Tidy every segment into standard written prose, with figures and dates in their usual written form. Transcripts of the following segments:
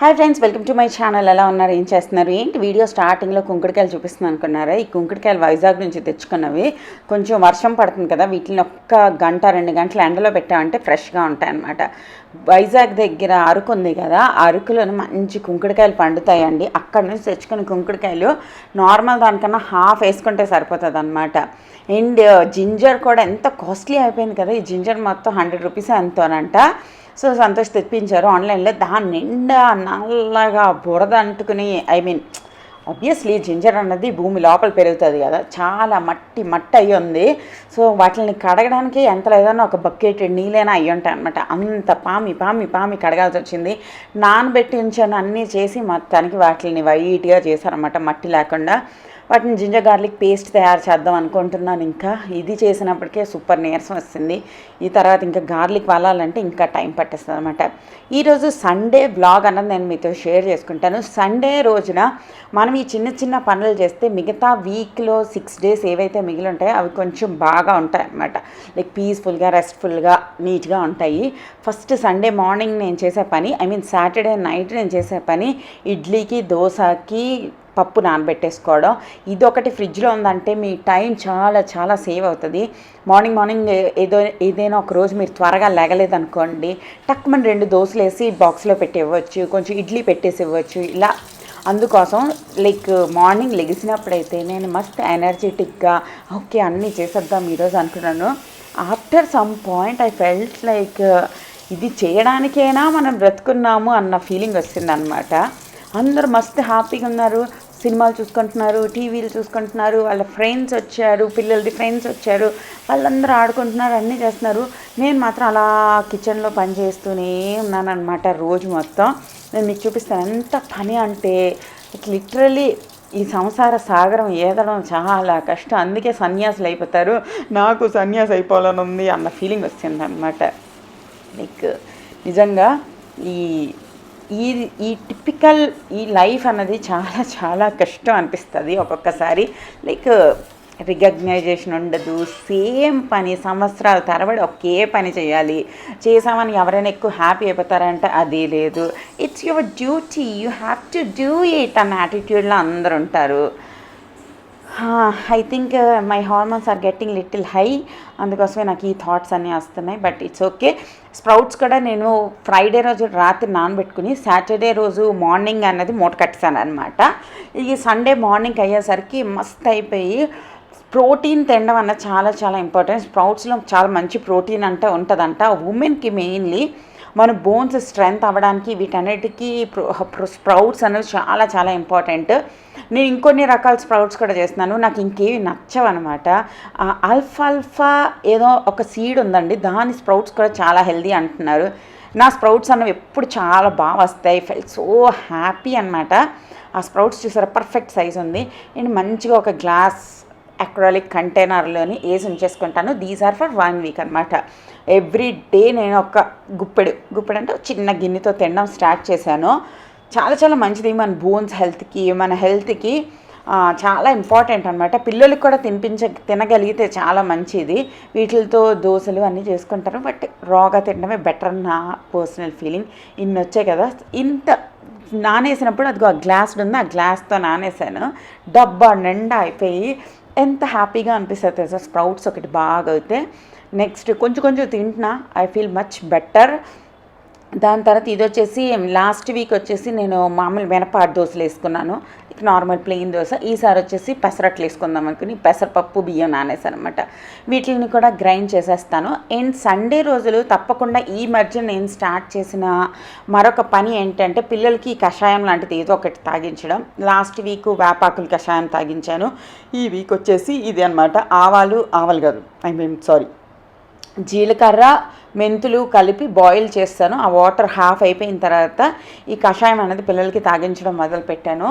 Hi friends, welcome to my channel. ఎలా ఉన్నారు, ఏం చేస్తున్నారు? ఏంటి వీడియో స్టార్టింగ్లో కుంకుడుకాయలు చూపిస్తున్నాను అనుకున్నారా? ఈ కుంకుడుకాయలు వైజాగ్ నుంచి తెచ్చుకున్నవి. కొంచెం వర్షం పడుతుంది కదా, వీటిని ఒక్క గంట 2 గంటలు ఎండలో పెట్టామంటే ఫ్రెష్గా ఉంటాయన్నమాట. వైజాగ్ దగ్గర అరకు ఉంది కదా, అరకులో మంచి కుంకుడుకాయలు పండుతాయండి. అక్కడ నుంచి తెచ్చుకున్న కుంకుడుకాయలు నార్మల్ దానికన్నా హాఫ్ వేసుకుంటే సరిపోతుంది అనమాట. అండ్ జింజర్ కూడా ఎంత కాస్ట్లీ అయిపోయింది కదా, ఈ జింజర్ మొత్తం 100 రూపీస్ ఎంతోనంట. సో సంతోష్ తెప్పించారు ఆన్లైన్లో. దాని నిండా నల్లగా బురద అంటుకుని, ఆబ్వియస్లీ జింజర్ అన్నది భూమి లోపల పెరుగుతుంది కదా, చాలా మట్టి అయ్యి ఉంది. సో వాటిని కడగడానికి ఎంత లేదన్నా ఒక బకెట్ నీళ్ళైనా అయ్యి ఉంటాయి అనమాట. అంత పామి కడగాల్సి వచ్చింది. నానబెట్టి ఉంచాను, అన్నీ చేసి మొత్తానికి వాటిని వైట్గా చేశారనమాట, మట్టి లేకుండా. వాటిని జింజర్ గార్లిక్ పేస్ట్ తయారు చేద్దాం అనుకుంటున్నాను. ఇంకా ఇది చేసినప్పటికే సూపర్ నీరసం వస్తుంది. ఈ తర్వాత ఇంకా గార్లిక్ వాలాలంటే ఇంకా టైం పట్టేస్తుంది అనమాట. ఈరోజు సండే వ్లాగ్ అన్నది నేను మీతో షేర్ చేసుకుంటాను. సండే రోజున మనం ఈ చిన్న పనులు చేస్తే మిగతా వీక్లో 6 డేస్ ఏవైతే మిగిలి ఉంటాయో అవి కొంచెం బాగా ఉంటాయి అన్నమాట. లైక్ పీస్ఫుల్గా, రెస్ట్ఫుల్గా, నీట్గా ఉంటాయి. ఫస్ట్ సండే మార్నింగ్ నేను చేసే పని, సాటర్డే నైట్ నేను చేసే పని, ఇడ్లీకి దోశకి పప్పు నానబెట్టేసుకోవడం. ఇదొకటి ఫ్రిడ్జ్లో ఉందంటే మీ టైం చాలా సేవ్ అవుతుంది. మార్నింగ్ ఏదైనా ఒక రోజు మీరు త్వరగా లేగలేదనుకోండి, టక్మని 2 దోశలు వేసి బాక్స్లో పెట్టి ఇవ్వచ్చు, కొంచెం ఇడ్లీ పెట్టేసి ఇవ్వచ్చు. ఇలా అందుకోసం లైక్ మార్నింగ్ లెగిసినప్పుడైతే నేను మస్త్ ఎనర్జెటిక్గా ఓకే అన్నీ చేసేద్దాం ఈరోజు అనుకున్నాను. After some point I felt like ఇది చేయడానికైనా మనం బ్రతుకున్నాము అన్న ఫీలింగ్ వచ్చిందనమాట. అందరూ మస్తు హ్యాపీగా ఉన్నారు, సినిమాలు చూసుకుంటున్నారు, టీవీలు చూసుకుంటున్నారు, వాళ్ళ ఫ్రెండ్స్ వచ్చారు, పిల్లలది ఫ్రెండ్స్ వచ్చారు, వాళ్ళందరూ ఆడుకుంటున్నారు, అన్నీ చేస్తున్నారు. నేను మాత్రం అలా కిచెన్లో పని చేస్తూనే ఉన్నాను అనమాట రోజు మొత్తం. నేను మీకు చూపిస్తాను ఎంత పని అంటే. లిటరలీ ఈ సంసార సాగరం ఏదడం చాలా కష్టం. అందుకే సన్యాసులు అయిపోతారు. నాకు సన్యాసి అయిపోవాలని ఉంది అన్న ఫీలింగ్ వచ్చింది అనమాట. లైక్ నిజంగా ఈ టిపికల్ ఈ లైఫ్ అన్నది చాలా కష్టం అనిపిస్తుంది ఒక్కొక్కసారి. లైక్ రికగ్నైజేషన్ ఉండదు, సేమ్ పని సంవత్సరాల తరబడి ఒకే పని చేయాలి. చేసామని ఎవరైనా ఎక్కువ హ్యాపీ అయిపోతారంటే అది లేదు. It's your duty, you have to do it అన్న యాటిట్యూడ్లో అందరు ఉంటారు. I think my hormones are getting little high, అందుకోసమే నాకు ఈ థాట్స్ అన్నీ వస్తున్నాయి. But it's okay. స్ప్రౌట్స్ కూడా నేను ఫ్రైడే రోజు రాత్రి నానబెట్టుకుని సాటర్డే రోజు మార్నింగ్ అన్నది మూట కట్టేసాను అనమాట. ఈ సండే మార్నింగ్ అయ్యేసరికి మస్త్ అయిపోయి. ప్రోటీన్ తినడం అన్నది చాలా ఇంపార్టెంట్. స్ప్రౌట్స్లో చాలా మంచి ప్రోటీన్ అంటే ఉంటుందంట. ఉమెన్కి మెయిన్లీ మన బోన్స్ స్ట్రెంగ్త్ అవ్వడానికి వీటన్నిటికీ స్ప్రౌట్స్ అనేవి చాలా ఇంపార్టెంట్. నేను ఇంకొన్ని రకాల స్ప్రౌట్స్ కూడా చేస్తున్నాను, నాకు ఇంకేవి నచ్చవన్నమాట. అల్ఫాల్ఫా ఏదో ఒక సీడ్ ఉందండి, దాని స్ప్రౌట్స్ కూడా చాలా హెల్దీ అంటున్నారు. నా స్ప్రౌట్స్ అన్నవి ఎప్పుడు చాలా బాగా వస్తాయి. ఫెల్ సో హ్యాపీ అనమాట. ఆ స్ప్రౌట్స్ చూసారా, పర్ఫెక్ట్ సైజ్ ఉంది. నేను మంచిగా ఒక గ్లాస్ అక్రాలిక్ కంటైనర్లోని వేసి ఉంచేసుకుంటాను. దీస్ ఆర్ ఫర్ 1 వీక్ అనమాట. ఎవ్రీ డే నేను ఒక గుప్పెడు అంటే చిన్న గిన్నెతో తినడం స్టార్ట్ చేశాను. చాలా మంచిది మన బోన్స్ హెల్త్కి, మన హెల్త్కి చాలా ఇంపార్టెంట్ అనమాట. పిల్లలకి కూడా తినగలిగితే చాలా మంచిది. వీటితో దోశలు అన్నీ చేసుకుంటారు, బట్ రాగా తినడమే బెటర్ నా పర్సనల్ ఫీలింగ్. ఇన్ని వచ్చాయి కదా, ఇంత నానేసినప్పుడు అదిగో ఆ గ్లాస్ ఉంది, ఆ గ్లాస్తో నానేసాను. డబ్బా నిండా అయిపోయి ఎంత హ్యాపీగా అనిపిస్తుంది తెలుసా స్ప్రౌట్స్ ఒకటి బాగా అయితే. నెక్స్ట్ కొంచెం తింటున్నా, ఐ ఫీల్ మచ్ బెటర్. దాని తర్వాత ఇది వచ్చేసి లాస్ట్ వీక్ వచ్చేసి నేను మామూలు మినపాటు దోశలు వేసుకున్నాను, నార్మల్ ప్లెయిన్ దోశ. ఈసారి వచ్చేసి పెసరట్లు వేసుకుందాం అనుకుని పెసరపప్పు బియ్యం నానేసాను అనమాట. వీటిని కూడా గ్రైండ్ చేసేస్తాను. అండ్ సండే రోజులు తప్పకుండా ఈ మధ్య నేను స్టార్ట్ చేసిన మరొక పని ఏంటంటే పిల్లలకి కషాయం లాంటిది ఏదో ఒకటి తాగించడం. లాస్ట్ వీక్ వేపాకులు కషాయం తాగించాను. ఈ వీక్ వచ్చేసి ఇది అనమాట. ఆవాలు కాదు, జీలకర్ర మెంతులు కలిపి బాయిల్ చేస్తాను. ఆ వాటర్ హాఫ్ అయిపోయిన తర్వాత ఈ కషాయం అనేది పిల్లలకి తాగించడం మొదలుపెట్టాను.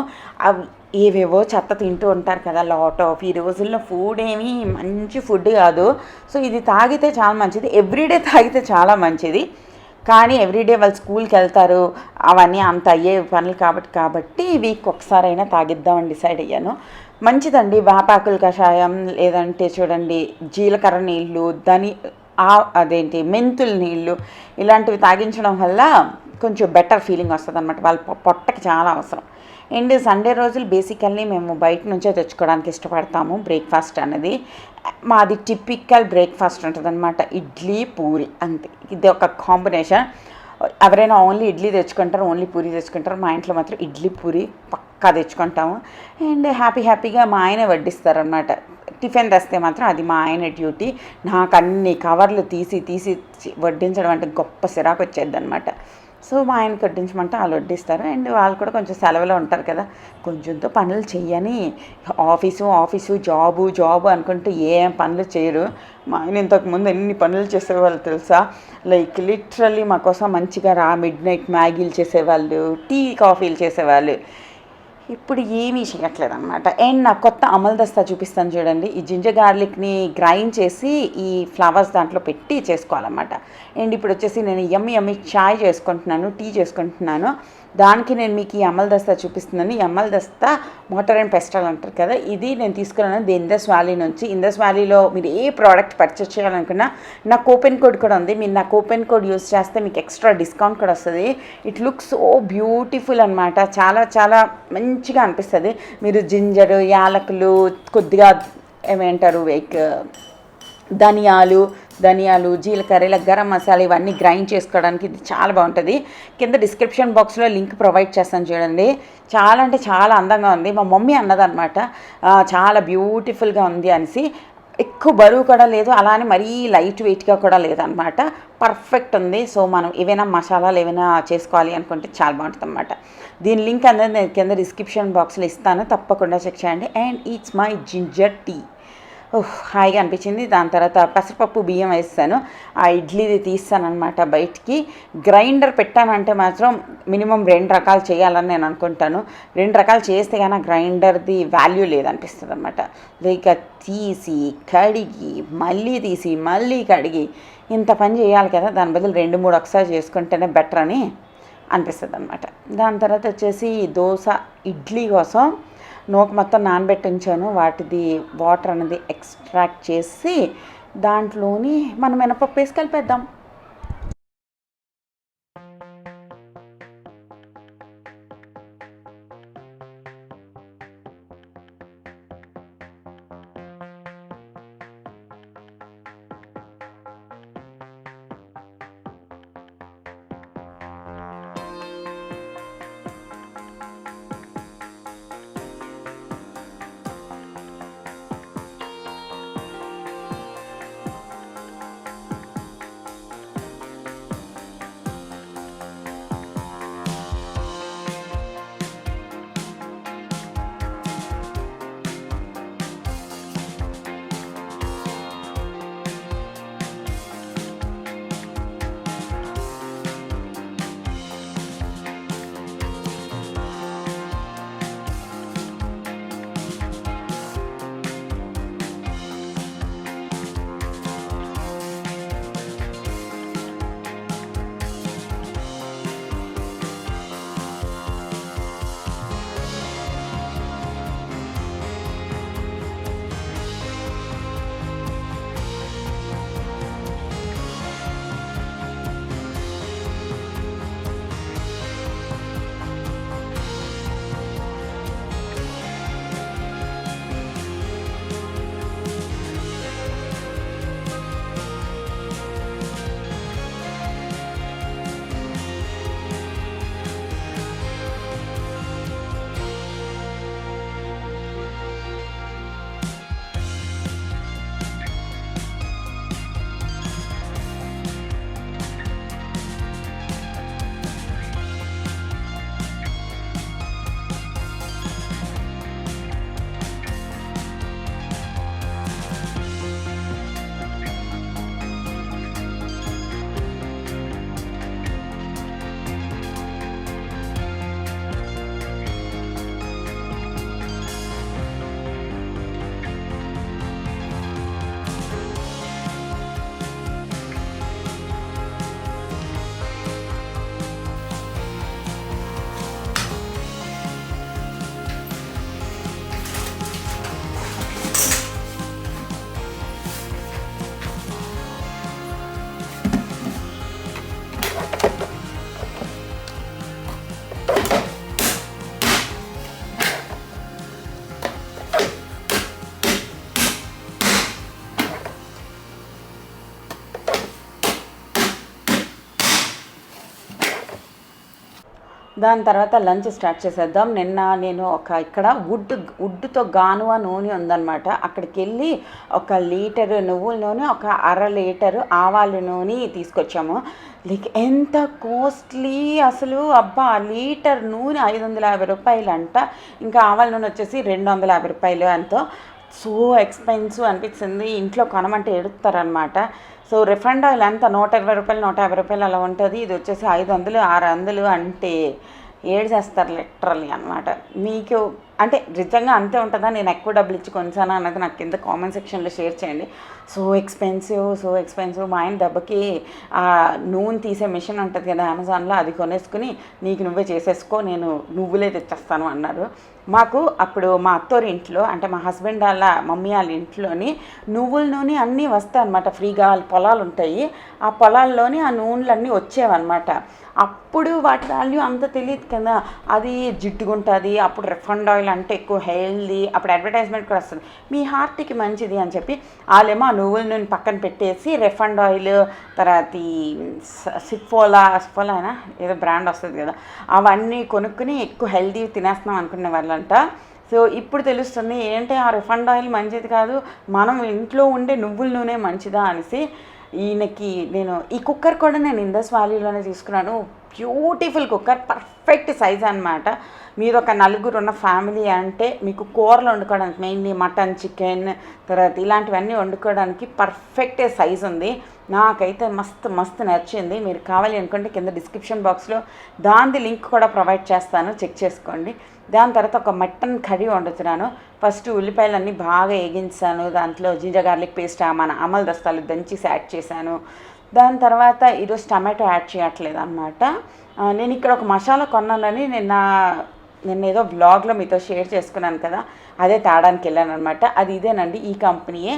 అవి ఏవేవో చెత్త తింటూ ఉంటారు కదా లాట్ ఆఫ్. ఈ రోజుల్లో ఫుడ్ ఏమీ మంచి ఫుడ్ కాదు. సో ఇది తాగితే చాలా మంచిది, ఎవ్రీడే తాగితే చాలా మంచిది. కానీ ఎవ్రీడే వాళ్ళు స్కూల్కి వెళ్తారు, అవన్నీ అంత అయ్యే పనులు కాబట్టి వీక్ ఒకసారైనా తాగిద్దామని డిసైడ్ అయ్యాను. మంచిదండి వేపాకుల కషాయం, లేదంటే చూడండి జీలకర్ర నీళ్ళు, మెంతుల నీళ్ళు ఇలాంటివి తాగించడం వల్ల కొంచెం బెటర్ ఫీలింగ్ వస్తుంది అనమాట. వాళ్ళ పొట్టకి చాలా అవసరం. అండ్ సండే రోజులు బేసికల్లీ మేము బయట నుంచే తెచ్చుకోవడానికి ఇష్టపడతాము. బ్రేక్ఫాస్ట్ అనేది మాది టిపికల్ బ్రేక్ఫాస్ట్ ఉంటుంది అనమాట, ఇడ్లీ పూరి అంతే. ఇది ఒక కాంబినేషన్. ఎవరైనా ఓన్లీ ఇడ్లీ తెచ్చుకుంటారు, ఓన్లీ పూరి తెచ్చుకుంటారు. మా ఇంట్లో మాత్రం ఇడ్లీ పూరి పక్కా తెచ్చుకుంటాము. అండ్ హ్యాపీగా మా ఆయనే వడ్డిస్తారనమాట. టిఫిన్ తెస్తే మాత్రం అది మా ఆయన డ్యూటీ. నాకు అన్ని కవర్లు తీసి వడ్డించడం అంటే గొప్ప సిరాకు వచ్చేది అనమాట. సో మా ఆయనకి వడ్డించమంటే వాళ్ళు వడ్డిస్తారు. అండ్ వాళ్ళు కూడా కొంచెం సెలవులో ఉంటారు కదా, కొంచెంతో పనులు చెయ్యని ఆఫీసు జాబు అనుకుంటూ ఏం పనులు చేయరు. మా ఆయన ఇంతకుముందు ఎన్ని పనులు చేసేవాళ్ళు తెలుసా? లైక్ లిటరల్లీ మా కోసం మంచిగా మిడ్ నైట్ మ్యాగీలు చేసేవాళ్ళు, టీ కాఫీలు చేసేవాళ్ళు. ఇప్పుడు ఏమీ చేయట్లేదు అనమాట. అండ్ నా కొత్త అమల్ దస్తా చూపిస్తాను చూడండి. ఈ జింజర్ గార్లిక్ని గ్రైండ్ చేసి ఈ ఫ్లవర్స్ దాంట్లో పెట్టి చేసుకోవాలన్నమాట. అండ్ ఇప్పుడు వచ్చేసి నేను యమ్మీ చాయ్ చేసుకుంటున్నాను, టీ చేసుకుంటున్నాను. దానికి నేను మీకు ఈ అమల్ దస్తా చూపిస్తున్నాను. ఈ అమల్ దస్తా మోటార్ అండ్ పెస్టల్ అంటారు కదా, ఇది నేను తీసుకున్నాను ది ఇండస్ వ్యాలీ నుంచి. ఇండస్ వ్యాలీలో మీరు ఏ ప్రోడక్ట్ పర్చేస్ చేయాలనుకున్నా నా కూపెన్ కోడ్ కూడా ఉంది. మీరు నా కూపెన్ కోడ్ యూస్ చేస్తే మీకు ఎక్స్ట్రా డిస్కౌంట్ కూడా వస్తుంది. ఇట్ లుక్స్ సో బ్యూటిఫుల్ అనమాట. చాలా మంచిగా అనిపిస్తుంది. మీరు జింజరు, యాలకులు, కొద్దిగా ఏమంటారు లైక్ ధనియాలు, జీలకర్ర, ఇలా గరం మసాలా ఇవన్నీ గ్రైండ్ చేసుకోవడానికి ఇది చాలా బాగుంటుంది. కింద డిస్క్రిప్షన్ బాక్స్లో లింక్ ప్రొవైడ్ చేస్తాను చూడండి. చాలా అంటే చాలా అందంగా ఉంది. మా మమ్మీ అన్నదనమాట చాలా బ్యూటిఫుల్గా ఉంది అనేసి. ఎక్కువ బరువు కూడా లేదు, అలానే మరీ లైట్ వెయిట్గా కూడా లేదనమాట, పర్ఫెక్ట్ ఉంది. సో మనం ఏవైనా మసాలాలు ఏమైనా చేసుకోవాలి అనుకుంటే చాలా బాగుంటుంది అనమాట. దీని లింక్ అనేది నేను కింద డిస్క్రిప్షన్ బాక్స్లో ఇస్తాను, తప్పకుండా చెక్ చేయండి. And it's my ginger tea. హాయిగా అనిపించింది. దాని తర్వాత పెసరపప్పు బియ్యం వేస్తాను, ఆ ఇడ్లీది తీస్తానమాట బయటికి. గ్రైండర్ పెట్టానంటే మాత్రం మినిమం 2 రకాలు చేయాలని నేను అనుకుంటాను. 2 రకాలు చేస్తే కానీ గ్రైండర్ది వాల్యూ లేదనిపిస్తుంది అనమాట. లైక్ తీసి కడిగి మళ్ళీ కడిగి ఇంత పని చేయాలి కదా, దాని బదులు 2-3 ఒకసారి చేసుకుంటేనే బెటర్ అని అనిపిస్తుంది అనమాట. దాని తర్వాత వచ్చేసి దోశ, ఇడ్లీ కోసం నూక మొత్తం నానబెట్టి ఉంచాను. వాటిది వాటర్ అనేది ఎక్స్ట్రాక్ట్ చేసి దాంట్లోని మనం మినపప్పు వేసి కలిపేద్దాం. దాని తర్వాత లంచ్ స్టార్ట్ చేసేద్దాం. నిన్న నేను ఇక్కడ వుడ్తో గానువ నూనె ఉందన్నమాట. అక్కడికి వెళ్ళి 1 లీటరు నువ్వుల నూనె, 1/2 లీటరు ఆవాల నూనె తీసుకొచ్చాము. లైక్ ఎంత కాస్ట్లీ అసలు, అబ్బా లీటర్ నూనె 550 రూపాయలు అంట. ఇంకా ఆవాల నూనె వచ్చేసి 250 రూపాయలు. ఎంతో సో ఎక్స్పెన్సివ్ అనిపించింది. ఇంట్లో కొనమంటే ఎడుతారనమాట. సో రిఫండ్ ఆయిల్ ఎంత 120 రూపాయలు 150 రూపాయలు అలా ఉంటుంది. ఇది వచ్చేసి 500 600 అంటే ఏడ్చేస్తారు లిటరల్లీ అనమాట. మీకు అంటే నిజంగా అంతే ఉంటుందా, నేను ఎక్కువ డబ్బులు ఇచ్చి కొనిసాను అన్నది నాకు కింద కామెంట్ సెక్షన్లో షేర్ చేయండి. So expensive. మా ఆయన దెబ్బకి నూనె తీసే మిషన్ ఉంటుంది కదా అమెజాన్లో, అది కొనేసుకుని నీకు నువ్వే చేసేసుకో, నేను నువ్వులే తెచ్చేస్తాను అన్నారు. మాకు అప్పుడు మా అత్తోరి ఇంట్లో అంటే మా హస్బెండ్ వాళ్ళ మమ్మీ వాళ్ళ ఇంట్లోని నువ్వుల నూనె అన్నీ వస్తాయి అనమాట ఫ్రీగా. పొలాలు ఉంటాయి, ఆ పొలాల్లోని ఆ నూనెలన్నీ వచ్చేవన్నమాట. అప్పుడు వాటి వాల్యూ అంత తెలియదు కదా, అది జిడ్డుగుంటుంది. అప్పుడు రిఫండ్ ఆయిల్ అంటే ఎక్కువ హెల్దీ, అప్పుడు అడ్వర్టైజ్మెంట్ కూడా వస్తుంది మీ హార్ట్కి మంచిది అని చెప్పి. వాళ్ళేమో ఆ నువ్వుల నూనె పక్కన పెట్టేసి రిఫండ్ ఆయిల్, తర్వాత ఈ సిఫోలా అయినా ఏదో బ్రాండ్ వస్తుంది కదా, అవన్నీ కొనుక్కుని ఎక్కువ హెల్దీ తినేస్తున్నాం అనుకునే వాళ్ళంట. సో ఇప్పుడు తెలుస్తుంది ఏంటి ఆ రిఫండ్ ఆయిల్ మంచిది కాదు, మనం ఇంట్లో ఉండే నువ్వుల నూనె మంచిదా అనేసి. ఈయనకి నేను ఈ కుక్కర్ కూడా నేను ఇండస్ వ్యాలీలోనే తీసుకున్నాను. బ్యూటిఫుల్ కుక్కర్, పర్ఫెక్ట్ సైజ్ అనమాట. మీరు ఒక 4 ఉన్న ఫ్యామిలీ అంటే మీకు కూరలు వండుకోవడానికి, మెయిన్లీ మటన్ చికెన్ తర్వాత ఇలాంటివన్నీ వండుకోవడానికి పర్ఫెక్ట్ సైజ్ ఉంది. నాకైతే మస్తు నచ్చింది. మీరు కావాలి అనుకుంటే కింద డిస్క్రిప్షన్ బాక్స్లో దాని లింక్ కూడా ప్రొవైడ్ చేస్తాను, చెక్ చేసుకోండి. దాని తర్వాత ఒక మటన్ కర్రీ వండుతున్నాను. ఫస్ట్ ఉల్లిపాయలన్నీ బాగా వేగించాను, దాంట్లో జింజర్ గార్లిక్ పేస్ట్ మన అమల్ దస్తాలు దంచేసి యాడ్ చేశాను. దాని తర్వాత ఈరోజు టమాటో యాడ్ చేయట్లేదు అనమాట. నేను ఇక్కడ ఒక మసాలా కొన్నానని నిన్న ఏదో బ్లాగ్లో మీతో షేర్ చేసుకున్నాను కదా, అదే తేడానికి వెళ్ళాను అనమాట. అది ఇదేనండి, ఈ కంపెనీయే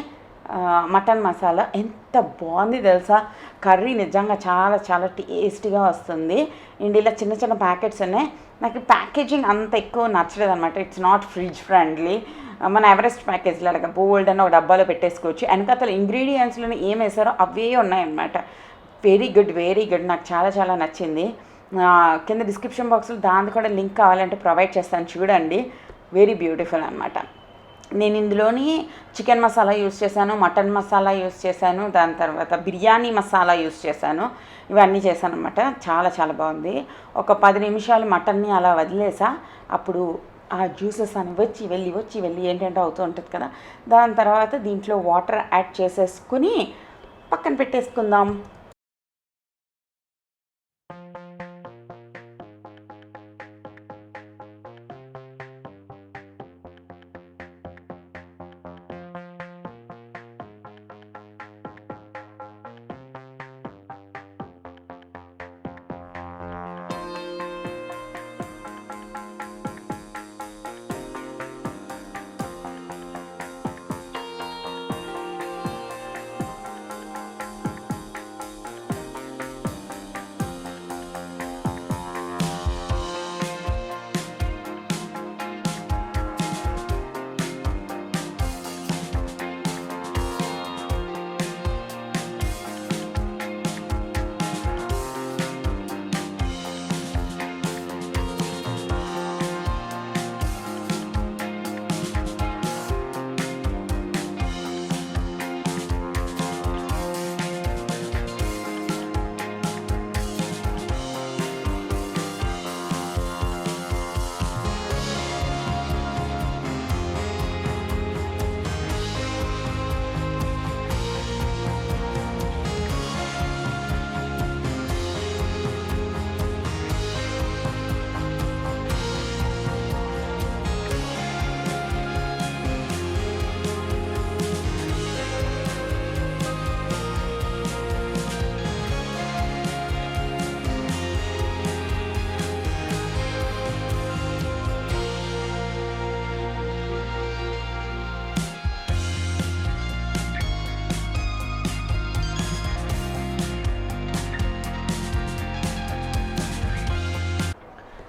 మటన్ మసాలా. ఎంత బాగుంది తెలుసా, కర్రీ నిజంగా చాలా చాలా టేస్టీగా వస్తుంది. ఇండియాలో చిన్న ప్యాకెట్స్ ఉన్నాయి. నాకు ప్యాకేజింగ్ అంత ఎక్కువ నచ్చలేదు అనమాట. It's not fridge friendly. మన ఎవరెస్ట్ ప్యాకేజ్లో అలాగా బోల్డ్ అని ఒక డబ్బాలో పెట్టేసుకోవచ్చు. వెనకాతల ఇంగ్రీడియంట్స్లో ఏం వేసారో అవే ఉన్నాయన్నమాట. వెరీ గుడ్, నాకు చాలా చాలా నచ్చింది. కింద డిస్క్రిప్షన్ బాక్స్లో దాని కూడా లింక్ కావాలంటే ప్రొవైడ్ చేస్తాను, చూడండి. వెరీ బ్యూటిఫుల్ అనమాట. నేను ఇందులోని చికెన్ మసాలా యూస్ చేశాను, మటన్ మసాలా యూస్ చేశాను, దాని తర్వాత బిర్యానీ మసాలా యూస్ చేశాను. ఇవన్నీ చేశాను అనమాట. చాలా చాలా బాగుంది. ఒక 10 నిమిషాలు మటన్ని అలా వదిలేసా. అప్పుడు ఆ జ్యూసెస్ అని వచ్చి వెళ్ళి ఏంటంటే అవుతూ ఉంటుంది కదా. దాని తర్వాత దీంట్లో వాటర్ యాడ్ చేసేసుకుని పక్కన పెట్టేసుకుందాం.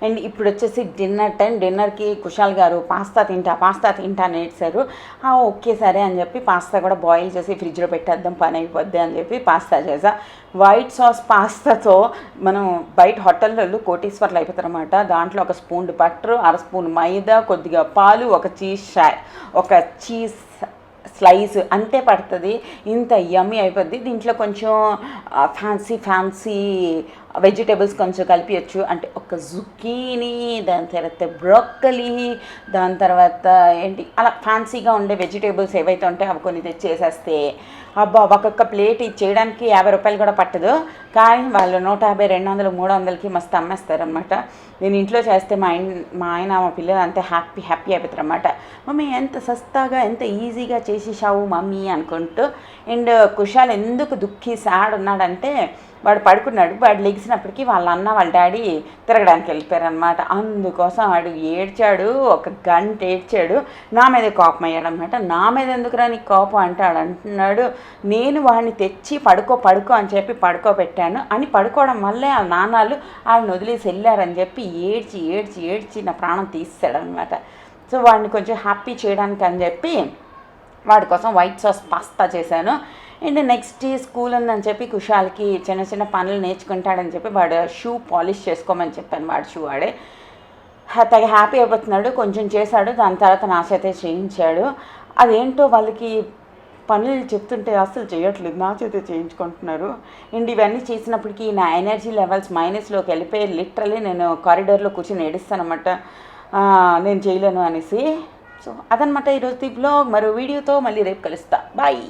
అండ్ ఇప్పుడు వచ్చేసి డిన్నర్ టైం. డిన్నర్కి కుషాల్ గారు పాస్తా తింటా అని ఏడ్చారు. ఓకే సరే అని చెప్పి పాస్తా కూడా బాయిల్ చేసి ఫ్రిడ్జ్లో పెట్టేద్దాం, పని అయిపోద్ది అని చెప్పి పాస్తా చేసా. వైట్ సాస్ పాస్తాతో మనం బయట హోటల్లో కోటీశ్వర్లు అయిపోతారు అనమాట. దాంట్లో ఒక స్పూన్ బటర్, అర స్పూన్ మైదా, కొద్దిగా పాలు, ఒక చీజ్ స్లైస్ అంతే పడుతుంది. ఇంత యమ్మీ అయిపోద్ది. దీంట్లో కొంచెం ఫ్యాన్సీ వెజిటేబుల్స్ కొంచెం కలిపియచ్చు. అంటే ఒక జుకీనీ, దాని తర్వాత బ్రోక్కలీ, దాని తర్వాత ఏంటి అలా ఫ్యాన్సీగా ఉండే వెజిటేబుల్స్ ఏవైతే ఉంటాయో అవి కొన్ని తెచ్చేసేస్తే అబ్బా ఒక్కొక్క ప్లేట్ ఇది చేయడానికి 50 రూపాయలు కూడా పట్టదు. కానీ వాళ్ళు 150, 200, 300కి మస్తు అమ్మేస్తారనమాట. నేను ఇంట్లో చేస్తే మా ఆయన మా పిల్లలు అంతే హ్యాపీ అయిపోతారు అనమాట. మమ్మీ ఎంత సస్తాగా ఎంత ఈజీగా చేసేసావు మమ్మీ అనుకుంటూ. అండ్ కుషాల్ ఎందుకు సాడ్ ఉన్నాడంటే వాడు పడుకున్నాడు. వాడు లెగిసినప్పటికీ వాళ్ళ అన్న వాళ్ళ డాడీ తిరగడానికి వెళ్ళిపోయారనమాట. అందుకోసం వాడు ఏడ్చాడు, ఒక గంట ఏడ్చాడు. నా మీద కోపం అయ్యాడు అనమాట. నా మీద ఎందుకురా నీకు కోపం అంటున్నాడు. నేను వాడిని తెచ్చి పడుకో అని చెప్పి పడుకోబెట్టాను అని పడుకోవడం వల్లే ఆ నాన్నలు వాళ్ళని వదిలేసి వెళ్ళారని చెప్పి ఏడ్చి నా ప్రాణం తీసాడనమాట. సో వాడిని కొంచెం హ్యాపీ చేయడానికి అని చెప్పి వాడి కోసం వైట్ సాస్ పాస్తా చేశాను. అండ్ నెక్స్ట్ స్కూల్ ఉందని చెప్పి కుషాల్కి చిన్న పనులు నేర్చుకుంటాడని చెప్పి వాడు షూ పాలిష్ చేసుకోమని చెప్పాను. వాడు షూ వాడే తెగ హ్యాపీ అయిపోతున్నాడు. కొంచెం చేశాడు, దాని తర్వాత నా చేతే చేయించాడు. అదేంటో వాళ్ళకి పనులు చెప్తుంటే అస్సలు చేయట్లేదు, నా చేతే చేయించుకుంటున్నారు. అండ్ ఇవన్నీ చేసినప్పటికీ నా ఎనర్జీ లెవెల్స్ మైనస్లోకి వెళ్ళిపోయి లిటరలీ నేను కారిడార్లో కూర్చొని ఏడుస్తానమాట, నేను చేయలేను అనేసి. సో అదనమాట ఈరోజు బ్లాగ్. మరో వీడియోతో మళ్ళీ రేపు కలుస్తా. బాయ్.